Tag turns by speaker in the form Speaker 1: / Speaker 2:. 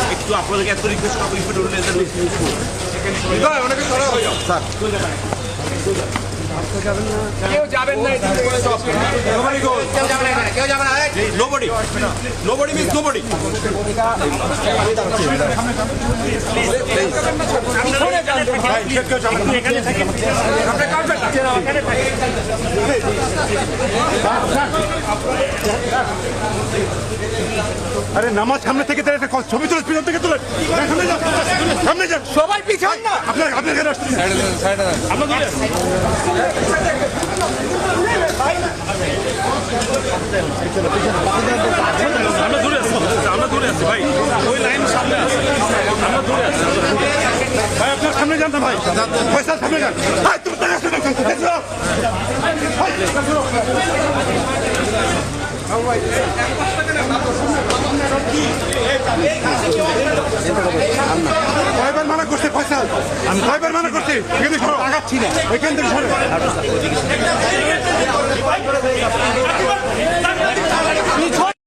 Speaker 1: একটু আপনাদেরকে এত রিকোয়েস্ট করবো অনেকে সরা হয়ে যাও স্যার কেউ যাবেন না nobody means nobody আরে নামাজ সামনে থেকে একটা ছবি তুলে পিছন থেকে তুলে সামনে যান সবাই পিছন না আপনার এখানে আসছেন আমরা দূরে আছি ভাই ওই লাইন সামনে আছে আমরা দূরে আছি ভাই আপনার সামনে যান না ভাই পয়সা সামনে যান ভাই তুমি কয়বার মানা করছে পয়সা আমি কয়বার মানা করছি এখানে আগাচ্ছি না ওইখান থেকে